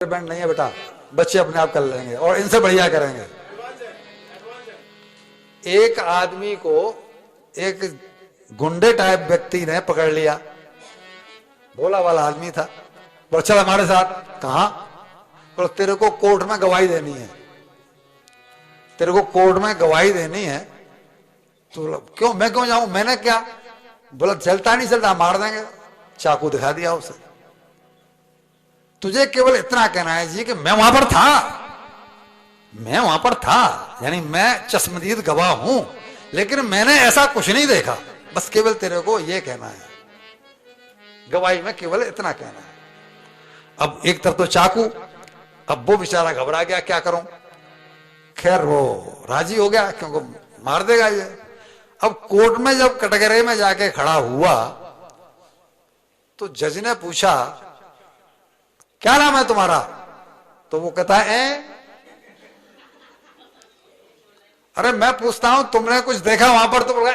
Band नहीं है बेटा, बच्चे अपने आप कर लेंगे और इनसे बढ़िया करेंगे। एक आदमी को एक गुंडे टाइप व्यक्ति ने पकड़ लिया, भोला वाला आदमी था, बोला चल हमारे साथ। कहा? बोला तेरे को कोर्ट में गवाही देनी है, तेरे को कोर्ट में गवाही देनी है। तो बोला क्यों, मैं क्यों जाऊं, मैंने क्या? बोला चलता नहीं चलता, मार देंगे। चाकू दिखा दिया उसे। तुझे केवल इतना कहना है जी कि मैं वहां पर था, मैं वहां पर था, यानी मैं चश्मदीद गवाह हूं, लेकिन मैंने ऐसा कुछ नहीं देखा। बस केवल तेरे को यह कहना है, गवाही में केवल इतना कहना है। अब एक तरफ तो चाकू, अब वो बेचारा घबरा गया, क्या करूं। खैर वो राजी हो गया क्योंकि मार देगा ये। अब कोर्ट में जब कटघरे में जाके खड़ा हुआ तो जज ने पूछा क्या नाम है तुम्हारा? तो वो कहता है अरे मैं पूछता हूं तुमने कुछ देखा वहां पर? तो बोला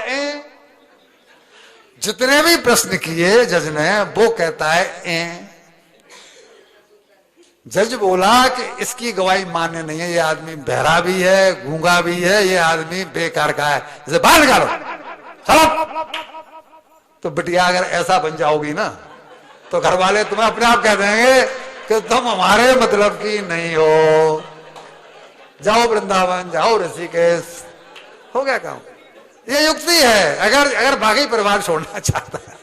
जितने भी प्रश्न किए जज ने वो कहता है जज बोला कि इसकी गवाही मान्य नहीं है, ये आदमी बहरा भी है, गूंगा भी है, ये आदमी बेकार का है, इसे बाहर निकालो, चलो। तो बिटिया अगर ऐसा बन जाओगी ना तो घर वाले तुम्हें अपने आप कह देंगे कि तुम हमारे मतलब की नहीं हो, जाओ वृंदावन, जाओ ऋषिकेश, हो गया काम। ये युक्ति है अगर बाकी परिवार छोड़ना चाहता है।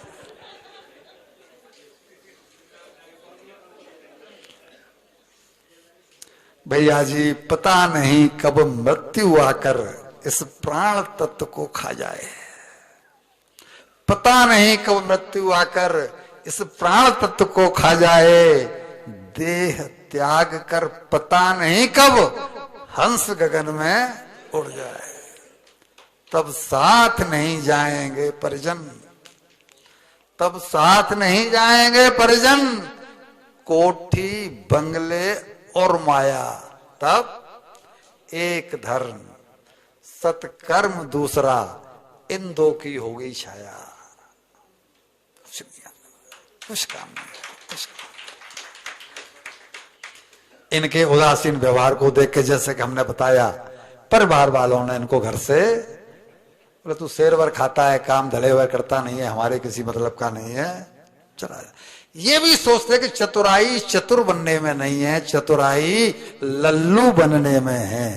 भैया जी पता नहीं कब मृत्यु आकर इस प्राण तत्व को खा जाए, पता नहीं कब मृत्यु आकर इस प्राण तत्व को खा जाए, देह त्याग कर पता नहीं कब हंस गगन में उड़ जाए, तब साथ नहीं जाएंगे परिजन, तब साथ नहीं जाएंगे परिजन, कोठी बंगले और माया, तब एक धर्म सत्कर्म दूसरा, इन दो की हो गई छाया। कुछ काम नहीं। इनके उदासीन व्यवहार को देख के, जैसे कि हमने बताया, परिवार वालों ने इनको घर से बोले तू शेर वर खाता है, काम धड़े हुए करता नहीं है, हमारे किसी मतलब का नहीं है, चला जा। ये भी सोचते कि चतुराई चतुर बनने में नहीं है, चतुराई लल्लू बनने में है।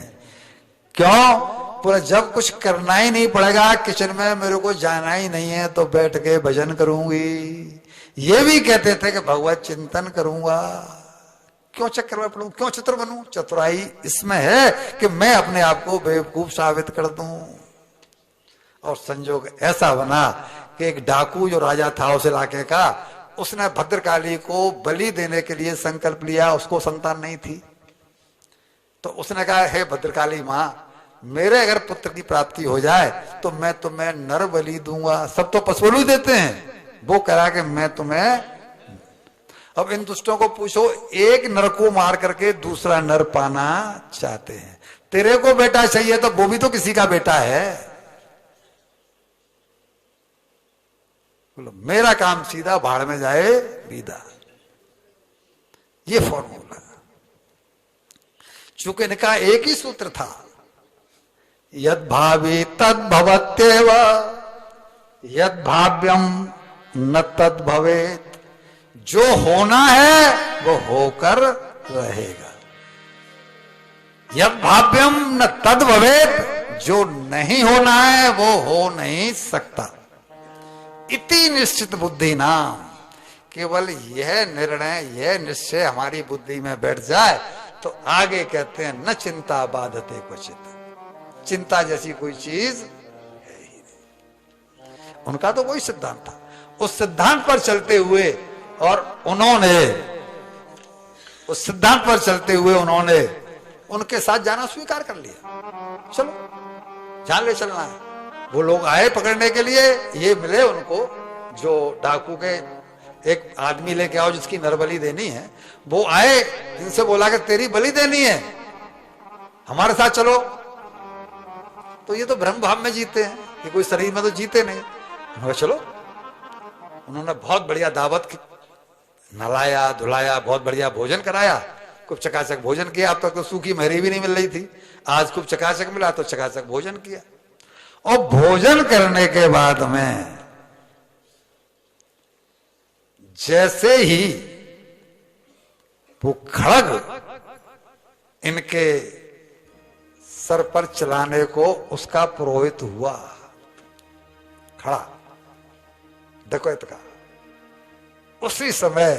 क्यों? पूरा जब कुछ करना ही नहीं पड़ेगा, किचन में मेरे को जाना ही नहीं है, तो बैठ के भजन करूंगी। ये भी कहते थे कि भगवत चिंतन करूंगा, क्यों चक्कर में पड़ूं, क्यों चतुर बनूं। चतुराई इसमें है कि मैं अपने आप को बेवकूफ साबित कर दूं। और संजोग ऐसा बना कि एक डाकू जो राजा था उस इलाके का, उसने भद्रकाली को बलि देने के लिए संकल्प लिया, उसको संतान नहीं थी। तो उसने कहा हे भद्रकाली मां, मेरे अगर पुत्र की प्राप्ति हो जाए तो मैं तुम्हें नर बलि दूंगा। सब तो पशु बलि देते हैं, वो कहा कि मैं तुम्हें। अब इन दुष्टों को पूछो, एक नर को मार करके दूसरा नर पाना चाहते हैं। तेरे को बेटा चाहिए तो वो भी तो किसी का बेटा है। बोलो मेरा काम सीधा भाड़ में जाए बीदा, ये फॉर्मूला। चूंकि इनका एक ही सूत्र था, यद भावी तद भवत्येव, यद भाव्यम न तद भवेत। जो होना है वो होकर रहेगा। यद भाव्यम न तद भवेत, जो नहीं होना है वो हो नहीं सकता। इति निश्चित बुद्धि नाम, केवल यह निर्णय, यह निश्चय हमारी बुद्धि में बैठ जाए तो आगे कहते हैं न चिंता बाधते क्वचित। चिंता जैसी कोई चीज है ही नहीं। उनका तो कोई सिद्धांत था, उस सिद्धांत पर चलते हुए, और उन्होंने उस सिद्धांत पर चलते हुए उन्होंने उनके साथ जाना स्वीकार कर लिया। चलो जान ले चलना है। वो लोग आए पकड़ने के लिए, ये मिले उनको जो डाकू के एक आदमी लेके आओ जिसकी नरबली देनी है। वो आए, इनसे बोला कि तेरी बलि देनी है, हमारे साथ चलो। तो ये तो ब्रह्म भाव में जीते हैं, ये कोई शरीर में तो जीते नहीं। उन्होंने चलो, उन्होंने बहुत बढ़िया दावत नलाया धुलाया, बहुत बढ़िया भोजन कराया। खूब चकाचक भोजन किया। अब तक तो सूखी महरी भी नहीं मिल रही थी, आज खूब चकाचक मिला तो चकाचक भोजन किया। और भोजन करने के बाद में जैसे ही वो खड़ग इनके सर पर चलाने को उसका पुरोहित हुआ खड़ा, डकैत का, उसी समय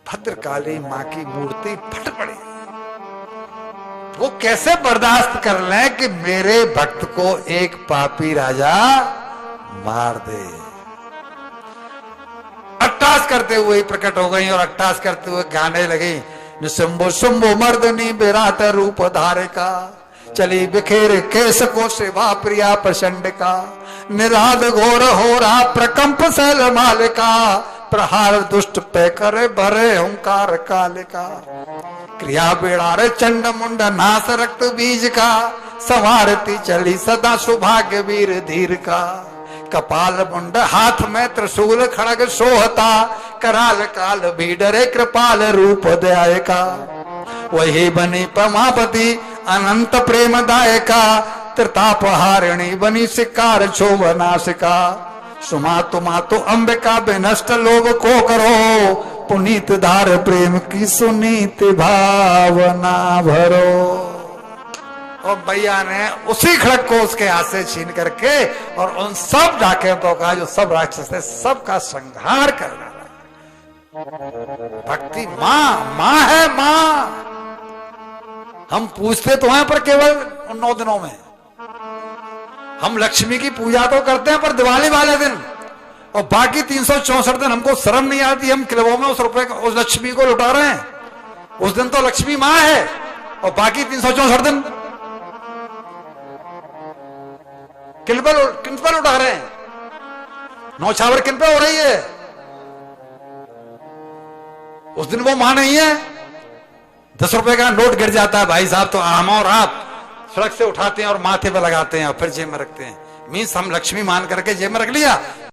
भद्रकाली मां की मूर्ति फट पड़ी। वो कैसे बर्दाश्त कर लें कि मेरे भक्त को एक पापी राजा मार दे। अट्टास करते हुए ही प्रकट हो गई और अट्टास करते हुए गाने लगी, निशंभो शुंभो मर्दनी विराट रूप धारे का, चली बिखेर केस को सेवा प्रिया प्रचंड का, निराद घोर हो रहा प्रकंप शैल मालिका, प्रहार दुष्ट पे करे भरे हुंकार कालिका, क्रिया बेड़ारे चंड मुंड नास रक्त बीज का, संवारती चली सदा सौभाग्य वीर धीर का, कपाल मुंड हाथ में त्रिशूल खड़ग सोहता, कराल काल भी डरे कृपाल रूप दयाय का, वही बनी पमापति अनंत प्रेम दायका, त्रिताप हारिणी बनी शिकार शोभनाशिका, सुमा तुमा तो अंबिका विनष्ट लोभ को करो, पुनीत धार प्रेम की सुनीत भावना भरो। और भैया ने उसी खड़क को उसके हाथ से छीन करके और उन सब डाकैतों का, जो सब राक्षस थे, सबका संहार कर डाला। भक्ति मां है मां। हम पूछते तो हैं पर केवल उन 9 दिनों में। हम लक्ष्मी की पूजा तो करते हैं पर दिवाली वाले दिन, और बाकी 364 दिन हमको शर्म नहीं आती, हम क्लबों में उस रुपए उस लक्ष्मी को लुटा रहे हैं। उस दिन तो लक्ष्मी मां है और बाकी 364 दिन किन पर उठा रहे हैं, नौछावर किन पे हो रही है। उस दिन वो मां नहीं है। 10 रुपए का नोट गिर जाता है भाई साहब तो हम और आप सड़क से उठाते हैं और माथे पे लगाते हैं और फिर जेब में रखते हैं। मीन्स हम लक्ष्मी मान करके जेब में रख लिया।